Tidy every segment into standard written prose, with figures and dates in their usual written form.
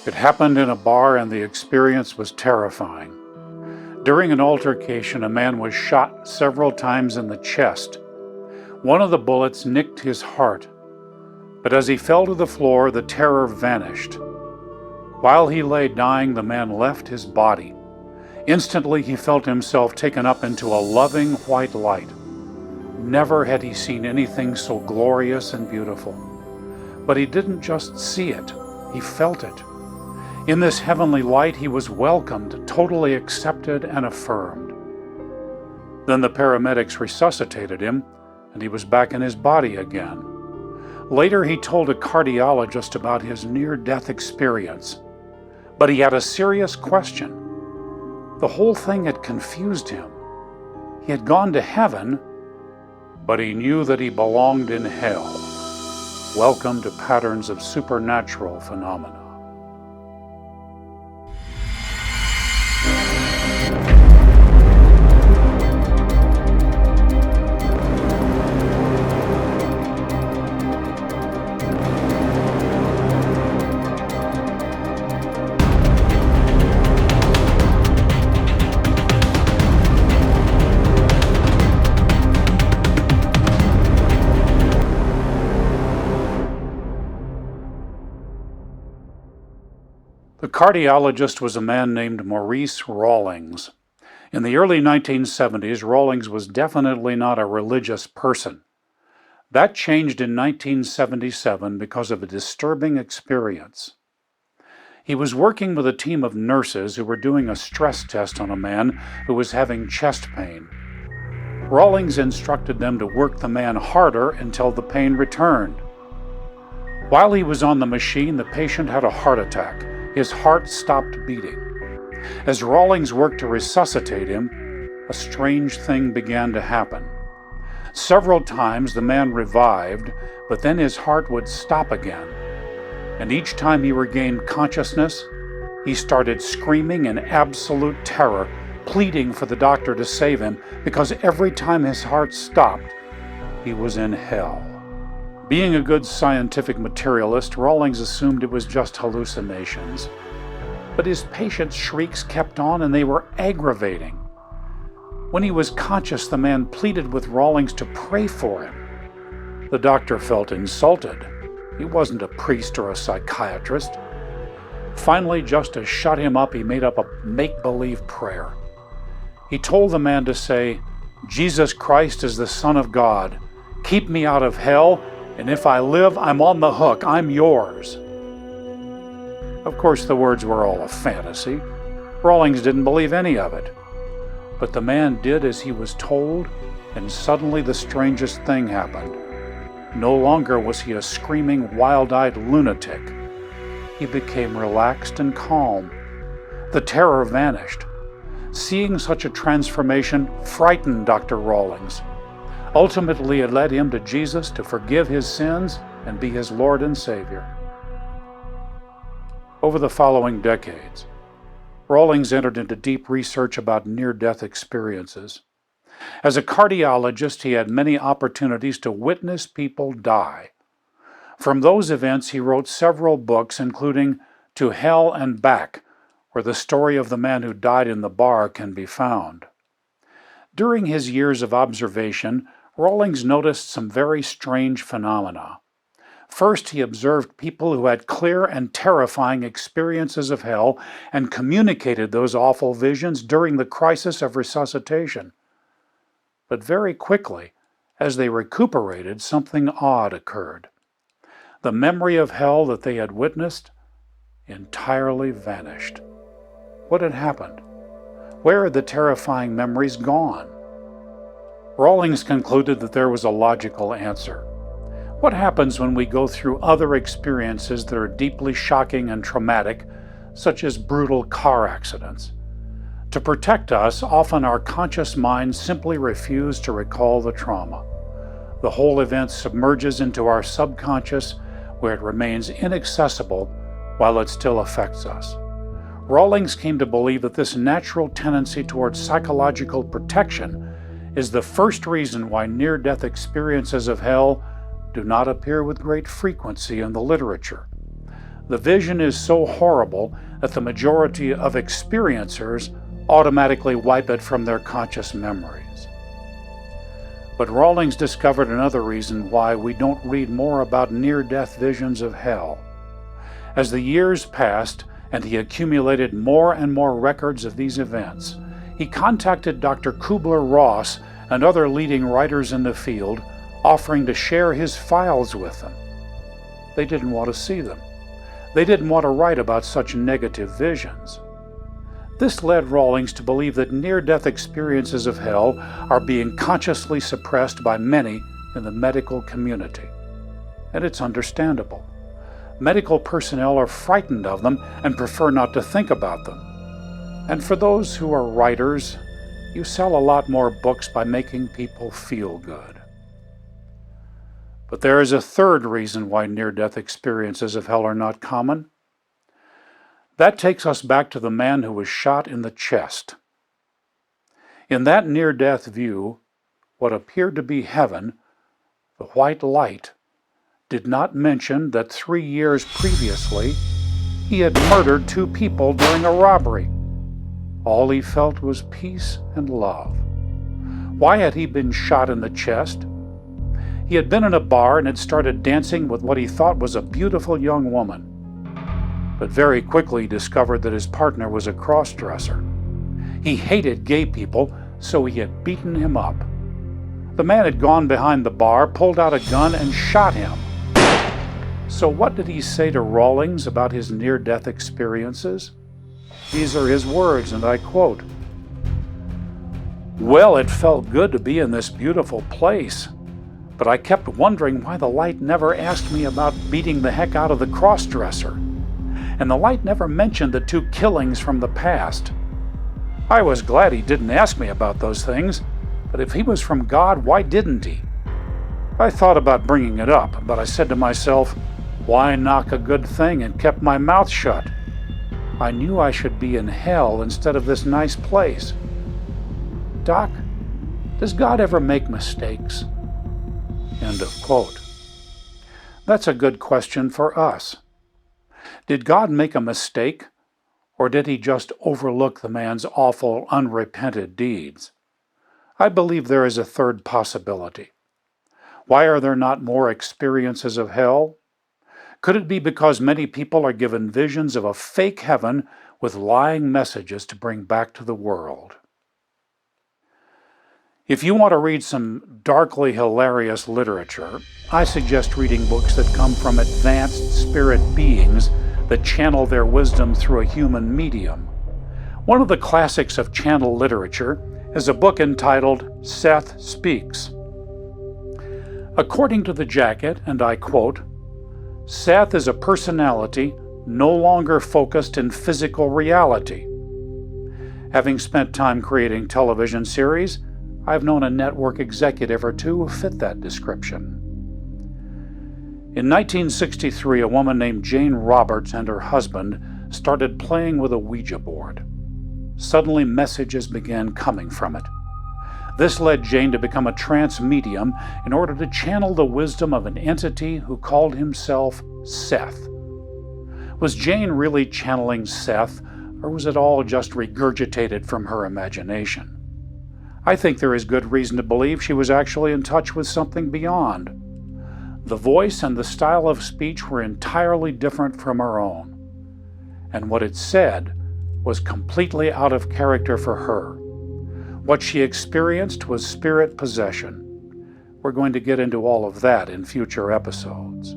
It happened in a bar and the experience was terrifying. During an altercation, a man was shot several times in the chest. One of the bullets nicked his heart, but as he fell to the floor, the terror vanished. While he lay dying, the man left his body. Instantly, he felt himself taken up into a loving white light. Never had he seen anything so glorious and beautiful. But he didn't just see it, he felt it. In this heavenly light, he was welcomed, totally accepted and affirmed. Then the paramedics resuscitated him, and he was back in his body again. Later, he told a cardiologist about his near-death experience. But he had a serious question. The whole thing had confused him. He had gone to heaven, but he knew that he belonged in hell. Welcome to patterns of supernatural phenomena. The cardiologist was a man named Maurice Rawlings. In the early 1970s, Rawlings was definitely not a religious person. That changed in 1977 because of a disturbing experience. He was working with a team of nurses who were doing a stress test on a man who was having chest pain. Rawlings instructed them to work the man harder until the pain returned. While he was on the machine, the patient had a heart attack. His heart stopped beating. As Rawlings worked to resuscitate him, a strange thing began to happen. Several times the man revived, but then his heart would stop again. And each time he regained consciousness, he started screaming in absolute terror, pleading for the doctor to save him, because every time his heart stopped, he was in hell. Being a good scientific materialist, Rawlings assumed it was just hallucinations. But his patient's shrieks kept on, and they were aggravating. When he was conscious, the man pleaded with Rawlings to pray for him. The doctor felt insulted. He wasn't a priest or a psychiatrist. Finally, just to shut him up, he made up a make-believe prayer. He told the man to say, "Jesus Christ is the Son of God. Keep me out of hell, and if I live, I'm on the hook. I'm yours." Of course, the words were all a fantasy. Rawlings didn't believe any of it. But the man did as he was told, and suddenly the strangest thing happened. No longer was he a screaming, wild-eyed lunatic. He became relaxed and calm. The terror vanished. Seeing such a transformation frightened Dr. Rawlings. Ultimately, it led him to Jesus to forgive his sins and be his Lord and Savior. Over the following decades, Rawlings entered into deep research about near-death experiences. As a cardiologist, he had many opportunities to witness people die. From those events, he wrote several books, including To Hell and Back, where the story of the man who died in the bar can be found. During his years of observation, Rawlings noticed some very strange phenomena. First, he observed people who had clear and terrifying experiences of hell and communicated those awful visions during the crisis of resuscitation. But very quickly, as they recuperated, something odd occurred. The memory of hell that they had witnessed entirely vanished. What had happened? Where had the terrifying memories gone? Rawlings concluded that there was a logical answer. What happens when we go through other experiences that are deeply shocking and traumatic, such as brutal car accidents? To protect us, often our conscious minds simply refuse to recall the trauma. The whole event submerges into our subconscious, where it remains inaccessible while it still affects us. Rawlings came to believe that this natural tendency towards psychological protection is the first reason why near-death experiences of hell do not appear with great frequency in the literature. The vision is so horrible that the majority of experiencers automatically wipe it from their conscious memories. But Rawlings discovered another reason why we don't read more about near-death visions of hell. As the years passed and he accumulated more and more records of these events, he contacted Dr. Kubler-Ross and other leading writers in the field, offering to share his files with them. They didn't want to see them. They didn't want to write about such negative visions. This led Rawlings to believe that near-death experiences of hell are being consciously suppressed by many in the medical community. And it's understandable. Medical personnel are frightened of them and prefer not to think about them. And for those who are writers, you sell a lot more books by making people feel good. But there is a third reason why near-death experiences of hell are not common. That takes us back to the man who was shot in the chest. In that near-death view, what appeared to be heaven, the white light, did not mention that 3 years previously he had murdered 2 people during a robbery. All he felt was peace and love. Why had he been shot in the chest? He had been in a bar and had started dancing with what he thought was a beautiful young woman, but very quickly discovered that his partner was a cross-dresser. He hated gay people, so he had beaten him up. The man had gone behind the bar, pulled out a gun, and shot him. So what did he say to Rawlings about his near-death experiences? These are his words, and I quote, "Well, it felt good to be in this beautiful place, but I kept wondering why the light never asked me about beating the heck out of the cross-dresser. And the light never mentioned the 2 killings from the past. I was glad he didn't ask me about those things, but if he was from God, why didn't he? I thought about bringing it up, but I said to myself, why knock a good thing, and kept my mouth shut. I knew I should be in hell instead of this nice place. Doc, does God ever make mistakes?" End of quote. That's a good question for us. Did God make a mistake, or did he just overlook the man's awful, unrepented deeds? I believe there is a third possibility. Why are there not more experiences of hell? Could it be because many people are given visions of a fake heaven with lying messages to bring back to the world? If you want to read some darkly hilarious literature, I suggest reading books that come from advanced spirit beings that channel their wisdom through a human medium. One of the classics of channel literature is a book entitled Seth Speaks. According to the jacket, and I quote, "Seth is a personality no longer focused in physical reality. Having spent time creating television series, I've known a network executive or 2 who fit that description." In 1963, a woman named Jane Roberts and her husband started playing with a Ouija board. Suddenly, messages began coming from it. This led Jane to become a trance medium in order to channel the wisdom of an entity who called himself Seth. Was Jane really channeling Seth, or was it all just regurgitated from her imagination? I think there is good reason to believe she was actually in touch with something beyond. The voice and the style of speech were entirely different from her own, and what it said was completely out of character for her. What she experienced was spirit possession. We're going to get into all of that in future episodes.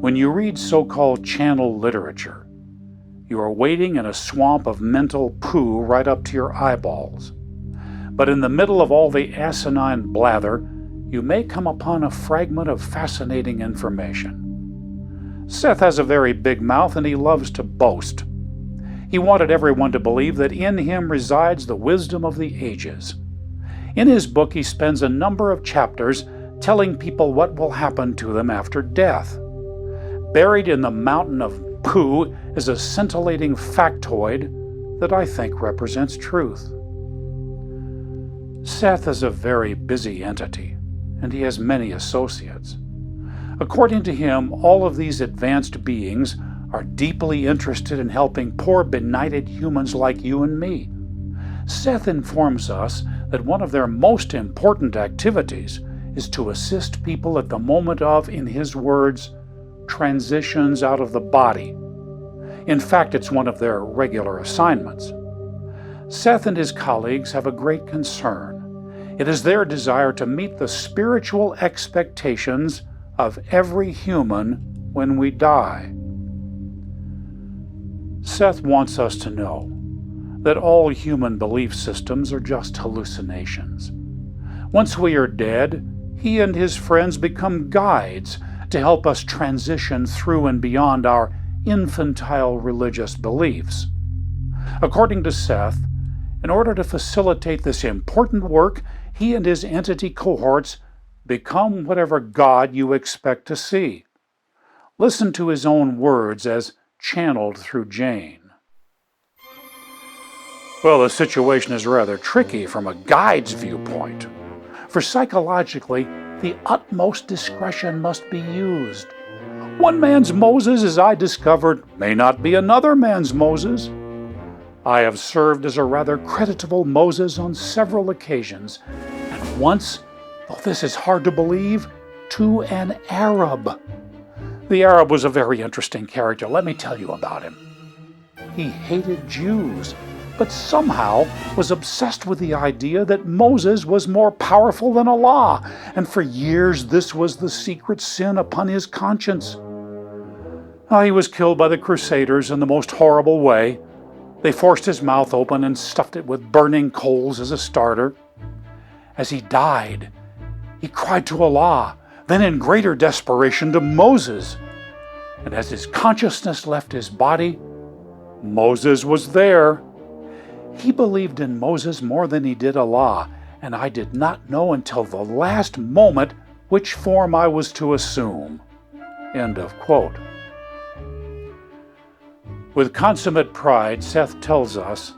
When you read so-called channel literature, you are wading in a swamp of mental poo right up to your eyeballs. But in the middle of all the asinine blather, you may come upon a fragment of fascinating information. Seth has a very big mouth and he loves to boast. He wanted everyone to believe that in him resides the wisdom of the ages. In his book, he spends a number of chapters telling people what will happen to them after death. Buried in the mountain of poo is a scintillating factoid that I think represents truth. Seth is a very busy entity, and he has many associates. According to him, all of these advanced beings are deeply interested in helping poor benighted humans like you and me. Seth informs us that one of their most important activities is to assist people at the moment of, in his words, transitions out of the body. In fact, it's one of their regular assignments. Seth and his colleagues have a great concern. It is their desire to meet the spiritual expectations of every human when we die. Seth wants us to know that all human belief systems are just hallucinations. Once we are dead, he and his friends become guides to help us transition through and beyond our infantile religious beliefs. According to Seth, in order to facilitate this important work, he and his entity cohorts become whatever God you expect to see. Listen to his own words as channeled through Jane. Well, the situation is rather tricky from a guide's viewpoint. For psychologically, the utmost discretion must be used. One man's Moses, as I discovered, may not be another man's Moses. I have served as a rather creditable Moses on several occasions, and once, though this is hard to believe, to an Arab. The Arab was a very interesting character. Let me tell you about him. He hated Jews, but somehow was obsessed with the idea that Moses was more powerful than Allah, and for years this was the secret sin upon his conscience. He was killed by the Crusaders in the most horrible way. They forced his mouth open and stuffed it with burning coals as a starter. As he died, he cried to Allah, then in greater desperation to Moses. And as his consciousness left his body, Moses was there. He believed in Moses more than he did Allah, and I did not know until the last moment which form I was to assume. End of quote. With consummate pride, Seth tells us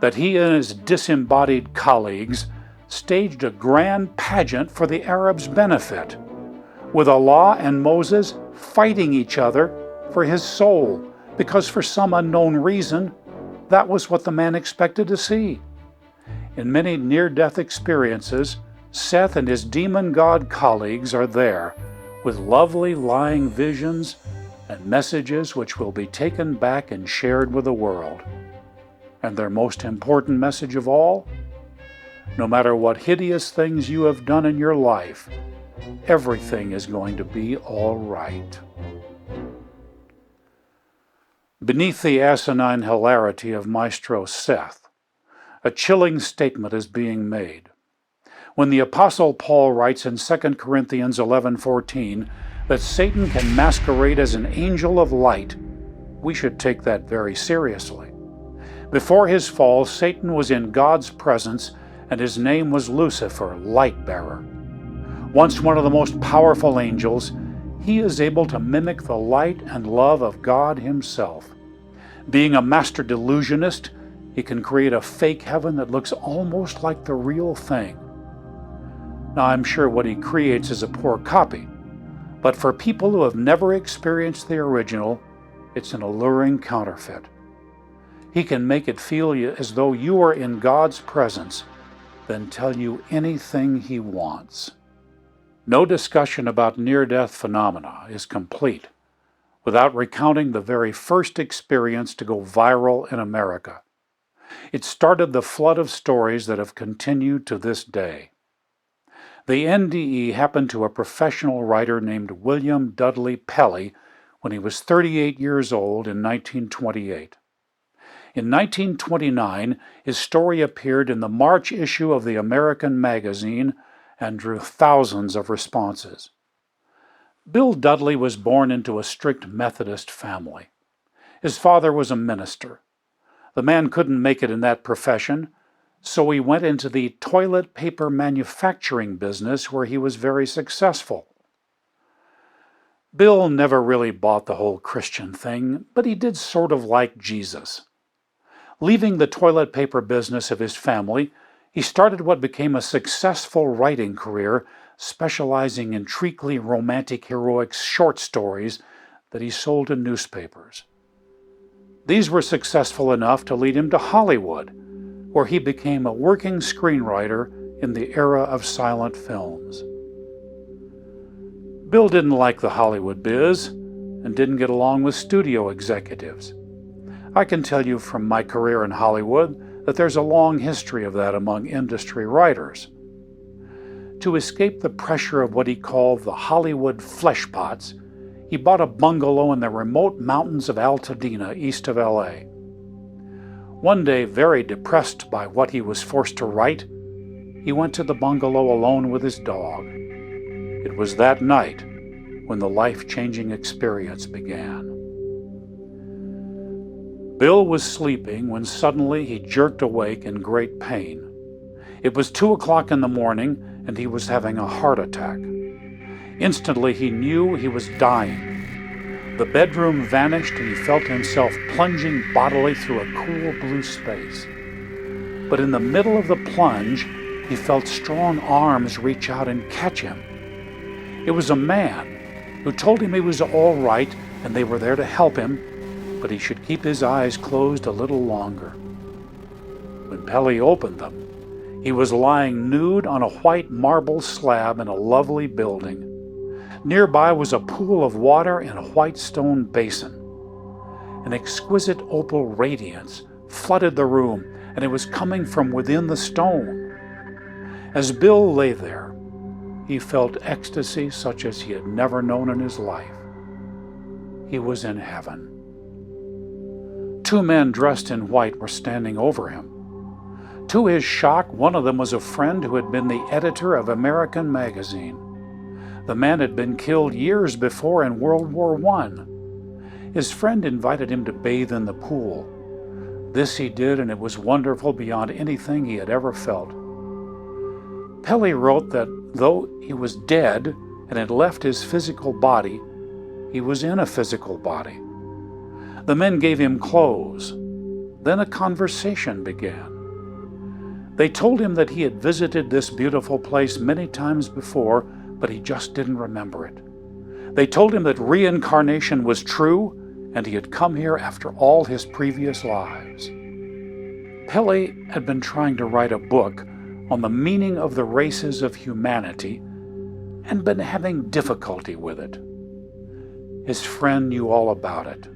that he and his disembodied colleagues staged a grand pageant for the Arabs' benefit, with Allah and Moses fighting each other for his soul, because for some unknown reason, that was what the man expected to see. In many near-death experiences, Seth and his demon god colleagues are there, with lovely lying visions and messages which will be taken back and shared with the world. And their most important message of all? No matter what hideous things you have done in your life, everything is going to be all right. Beneath the asinine hilarity of Maestro Seth, a chilling statement is being made. When the Apostle Paul writes in 2 Corinthians 11:14 that Satan can masquerade as an angel of light, we should take that very seriously. Before his fall, Satan was in God's presence, and his name was Lucifer, light-bearer. Once one of the most powerful angels, he is able to mimic the light and love of God himself. Being a master delusionist, he can create a fake heaven that looks almost like the real thing. Now, I'm sure what he creates is a poor copy, but for people who have never experienced the original, it's an alluring counterfeit. He can make it feel as though you are in God's presence, then tell you anything he wants. No discussion about near-death phenomena is complete without recounting the very first experience to go viral in America. It started the flood of stories that have continued to this day. The NDE happened to a professional writer named William Dudley Pelley when he was 38 years old in 1928. In 1929, his story appeared in the March issue of the American magazine and drew thousands of responses. Bill Dudley was born into a strict Methodist family. His father was a minister. The man couldn't make it in that profession, so he went into the toilet paper manufacturing business where he was very successful. Bill never really bought the whole Christian thing, but he did sort of like Jesus. Leaving the toilet paper business of his family, he started what became a successful writing career, specializing in treacly romantic heroic short stories that he sold in newspapers. These were successful enough to lead him to Hollywood, where he became a working screenwriter in the era of silent films. Bill didn't like the Hollywood biz and didn't get along with studio executives. I can tell you from my career in Hollywood that there's a long history of that among industry writers. To escape the pressure of what he called the Hollywood fleshpots, he bought a bungalow in the remote mountains of Altadena, east of LA. One day, very depressed by what he was forced to write, he went to the bungalow alone with his dog. It was that night when the life-changing experience began. Bill was sleeping when suddenly he jerked awake in great pain. It was 2 o'clock in the morning, and he was having a heart attack. Instantly, he knew he was dying. The bedroom vanished, and he felt himself plunging bodily through a cool blue space. But in the middle of the plunge, he felt strong arms reach out and catch him. It was a man who told him he was all right and they were there to help him, but he should keep his eyes closed a little longer. When Pelly opened them, he was lying nude on a white marble slab in a lovely building. Nearby was a pool of water in a white stone basin. An exquisite opal radiance flooded the room, and it was coming from within the stone. As Bill lay there, he felt ecstasy such as he had never known in his life. He was in heaven. 2 men dressed in white were standing over him. To his shock, one of them was a friend who had been the editor of American magazine. The man had been killed years before in World War I. His friend invited him to bathe in the pool. This he did, and it was wonderful beyond anything he had ever felt. Pelly wrote that though he was dead and had left his physical body, he was in a physical body. The men gave him clothes. Then a conversation began. They told him that he had visited this beautiful place many times before, but he just didn't remember it. They told him that reincarnation was true, and he had come here after all his previous lives. Pelly had been trying to write a book on the meaning of the races of humanity and been having difficulty with it. His friend knew all about it.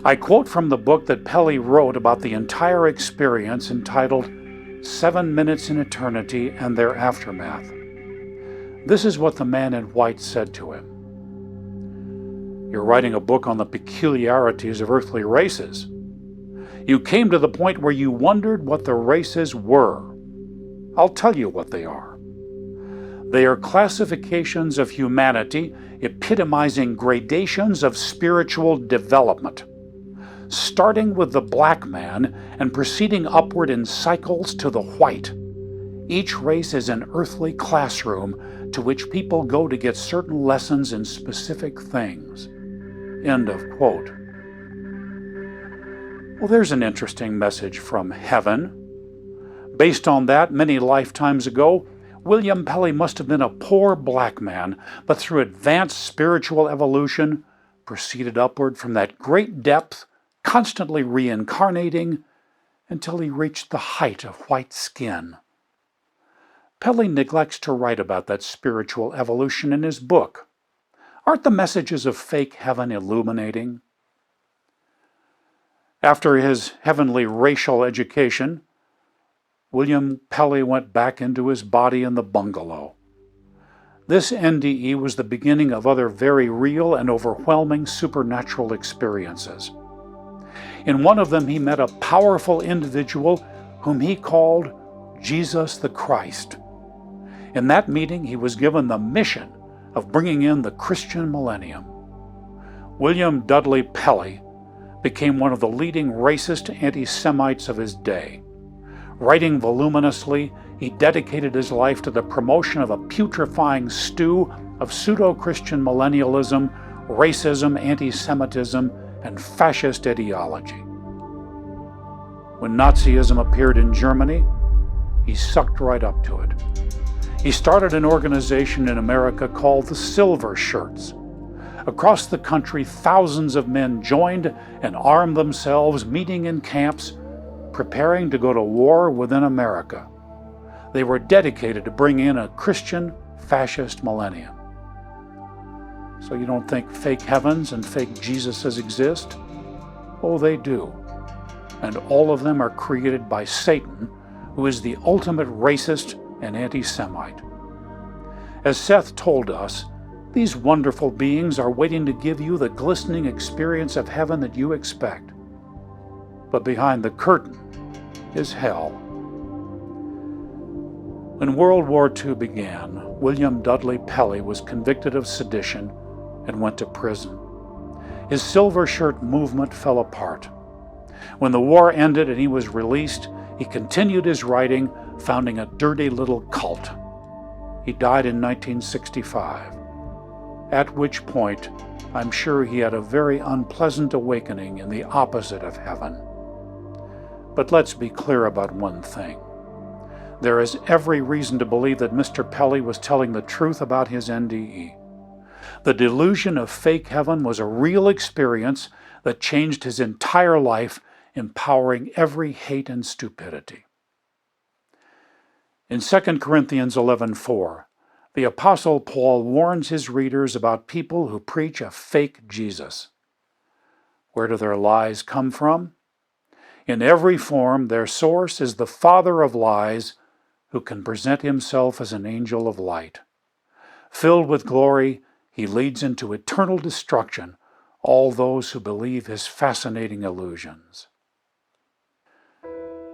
I quote from the book that Pelly wrote about the entire experience, entitled 7 Minutes in Eternity and Their Aftermath. This is what the man in white said to him. "You're writing a book on the peculiarities of earthly races. You came to the point where you wondered what the races were. I'll tell you what they are. They are classifications of humanity epitomizing gradations of spiritual development, starting with the black man and proceeding upward in cycles to the white. Each race is an earthly classroom to which people go to get certain lessons in specific things." End of quote. Well, there's an interesting message from heaven. Based on that, many lifetimes ago, William Pelly must have been a poor black man, but through advanced spiritual evolution, proceeded upward from that great depth, constantly reincarnating, until he reached the height of white skin. Pelly neglects to write about that spiritual evolution in his book. Aren't the messages of fake heaven illuminating? After his heavenly racial education, William Pelly went back into his body in the bungalow. This NDE was the beginning of other very real and overwhelming supernatural experiences. In one of them, he met a powerful individual whom he called Jesus the Christ. In that meeting, he was given the mission of bringing in the Christian millennium. William Dudley Pelly became one of the leading racist anti-Semites of his day. Writing voluminously, he dedicated his life to the promotion of a putrefying stew of pseudo-Christian millennialism, racism, anti-Semitism, and fascist ideology. When Nazism appeared in Germany, he sucked right up to it. He started an organization in America called the Silver Shirts. Across the country, thousands of men joined and armed themselves, meeting in camps, preparing to go to war within America. They were dedicated to bring in a Christian fascist millennium. So you don't think fake heavens and fake Jesuses exist? Oh, they do. And all of them are created by Satan, who is the ultimate racist and anti-Semite. As Seth told us, these wonderful beings are waiting to give you the glistening experience of heaven that you expect. But behind the curtain is hell. When World War II began, William Dudley Pelley was convicted of sedition and went to prison. His Silver Shirt movement fell apart. When the war ended and he was released, he continued his writing, founding a dirty little cult. He died in 1965, at which point I'm sure he had a very unpleasant awakening in the opposite of heaven. But let's be clear about one thing. There is every reason to believe that Mr. Pelley was telling the truth about his NDE. The delusion of fake heaven was a real experience that changed his entire life, empowering every hate and stupidity. In 2 Corinthians 11:4, the Apostle Paul warns his readers about people who preach a fake Jesus. Where do their lies come from? In every form, their source is the father of lies, who can present himself as an angel of light. Filled with glory, he leads into eternal destruction all those who believe his fascinating illusions.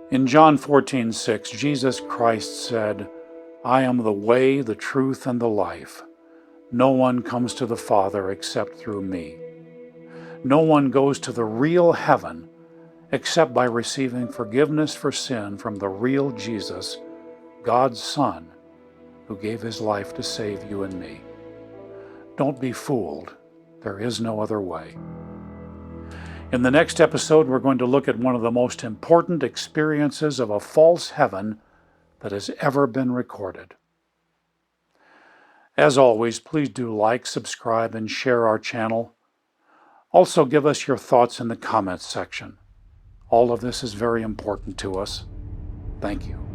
In John 14:6, Jesus Christ said, "I am the way, the truth, and the life. No one comes to the Father except through me." No one goes to the real heaven except by receiving forgiveness for sin from the real Jesus, God's Son, who gave his life to save you and me. Don't be fooled. There is no other way. In the next episode, we're going to look at one of the most important experiences of a false heaven that has ever been recorded. As always, please do like, subscribe, and share our channel. Also, give us your thoughts in the comments section. All of this is very important to us. Thank you.